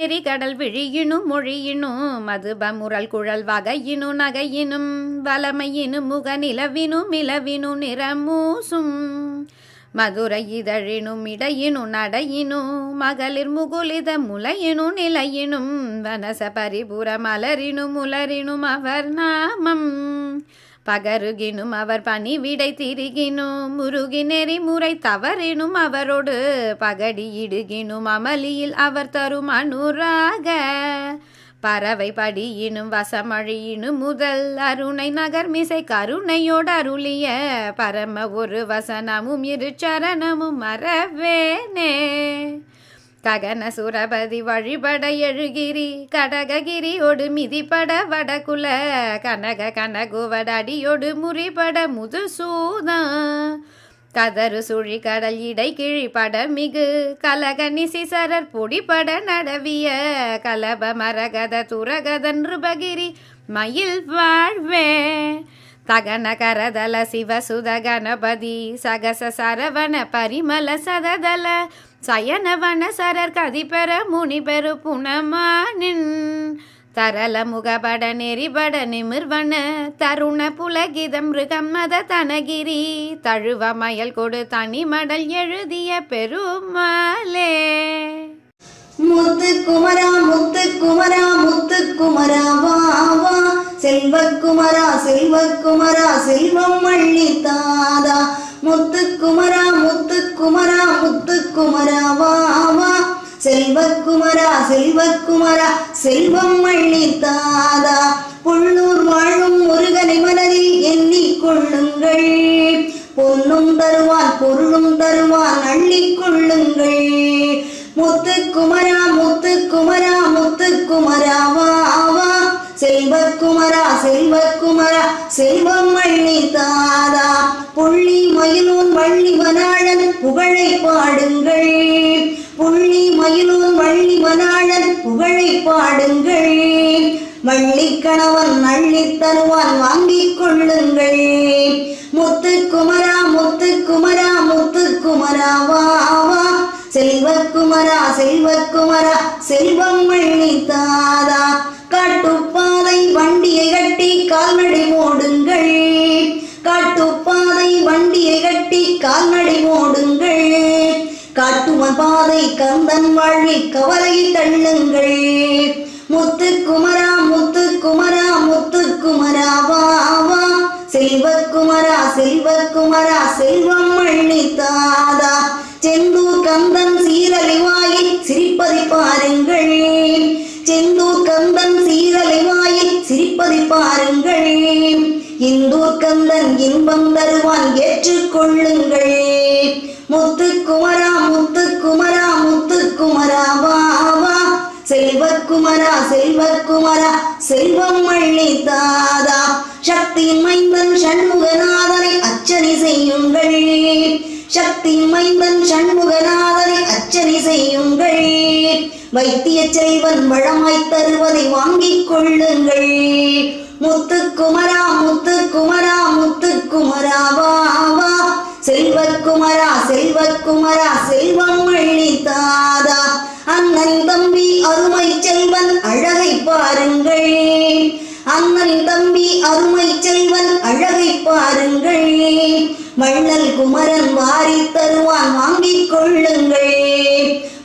கடல் விழியினும் மொழியினும் மதுபமுரல் குழல் வகையினும் நகையினும் வலமையினும் முக நிலவினும் இலவினும் நிறமூசும் மதுரை இதழினும் இடையினும் நடையினும் மகளிர் முகுலித முலையினும் நிலையினும் வனச பரிபுர மலரினும் உலரினும் அவர் நாமம் பகருகினும் அவர் பணி விடை திரிகினும் முருகி நெறி முறை தவறினும் அவரோடு பகடி இடுகினும் அமளியில் அவர் தரும் அனுராக பறவை படியினும் வசமழியினும் முதல் அருணை நகர் மிசை கருணையோடு அருளிய பரம ஒரு வசனமும் இரு சரணமும் மறவேனே ககன சுரபதி வழிபட எழுகிரி கடககிரியோடு மிதிப்பட வடகுல கனக கனகுவடடியோடு முறிபட முதுசூதா கதறு சுழி கடல் இடை கிழிப்பட மிகு கலக நிசிசரர் பொடிப்பட நடவிய கலப மரகத துரகத நிருபகிரி மயில் வாழ்வே தகன கரதல சிவசுத கணபதி சகச சரவண பரிமல சததல சயனவன சரர் கதிபெற முனிபெரு புனமானின் தரல முகபட நெறிபட நிமிர்வன தருண புலகிதம் மிருகம்மத தனகிரி தழுவ மயல் கொடு தனிமடல் எழுதிய பெருமாளே. முத்து குமரா முத்து குமரா முத்து குமரா வா வா செல்வக்குமரா செல்வக்குமரா செல்வம் அள்ளித்தாதா முத்து குமரா முத்து குமரா முத்து குமரா வா வா செல்வக்குமரா செல்வக்குமரா செல்வம் அள்ளித்தாதா புள்ளூர் வாழும் முருகனை மனதில் எண்ணிக்கொள்ளுங்கள் பொன்னும் தருவான் பொருளும் தருவான் அள்ளிக்கொள்ளுங்கள் முத்து குமரா முத்து குமரா முத்து குமரா வா வா செல்வக்குமரா செல்வக்குமரா செல்வம் அள்ளித்தாதா புள்ளி மயிலூன் வள்ளி வனாளன் புகழை பாடுங்கள் புள்ளி மயிலூன் வள்ளி வனாளன் புகழை பாடுங்கள் வள்ளி கணவன் அள்ளி தருவான் வாங்கிக் கொள்ளுங்கள் முத்து குமரா முத்து குமரா முத்து குமரா வா வா செல்வக்குமரா செல்வக்குமரா செல்வம் அள்ளித்தாதா காட்டுப்பாதை வண்டியை கட்டி கால்நடை ஓடுங்கள் காட்டுப்பாதை வண்டியை கட்டி கால்நடை ஓடுங்கள் காட்டுவன் பாதை கந்தன் வாழ்வி கவலை தள்ளுங்கள் முத்து குமரா முத்து குமரா முத்து குமரா வா வா செல்வக்குமரா செல்வக்குமரா செல்வம் அள்ளித்தாதா செந்தூர் கந்தன் சீரலை வாயில் சிரிப்பதை பாருங்கள் செந்தூர் கந்தன் சீரலை வாயில் சிரிப்பதை பாருங்கள் இந்தூர் கந்தன் இன்பம் தருவான் ஏற்றுக்கொள்ளுங்கள் முத்து குமரா முத்து குமரா முத்து குமரா வா வா செல்வக்குமரா செல்வக்குமரா செல்வம் அள்ளித்தாதா சக்தியின் மைந்தன் சண்முகநாதனை அர்ச்சனை செய்யுங்கள் சக்தியின் மைந்தன் சண்முகநாதனை அர்ச்சனை செய்யுங்கள் வைத்திய செல்வன் வளமாய் தருவதை வாங்கிக் கொள்ளுங்கள் முத்து குமரா முத்து குமரா முத்து குமரா வா வா செல்வக்குமரா செல்வக்குமரா செல்வம் அள்ளித்தாதா அண்ணன் தம்பி அருமை செல்வன் அழகை பாருங்கள் அண்ணன் தம்பி அருமை செல்வன் அழகை பாருங்கள் வள்ளல் குமரன் வாரி தருவான் வாங்கிக் கொள்ளுங்கள்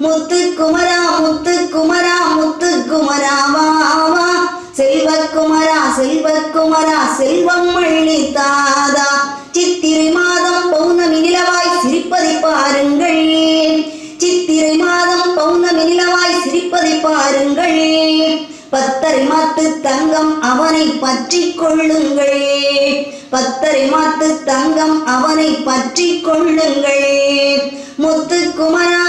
முத்து குமரா முத்து குமரா முத்து குமரா வா வா செல்வக்குமரா செல்வக்குமரா செல்வம் அள்ளித்தாதா சித்திரை மாதம் பௌர்ணமி நிலவாய் சிரிப்பதை பாருங்கள் சித்திரை மாதம் பௌர்ணமி நிலவாய் சிரிப்பதை பாருங்கள் பத்தரை மாத்து தங்கம் அவனை பற்றி கொள்ளுங்கள் பத்தரை மாத்து தங்கம் அவனை பற்றி கொள்ளுங்கள் முத்து குமரா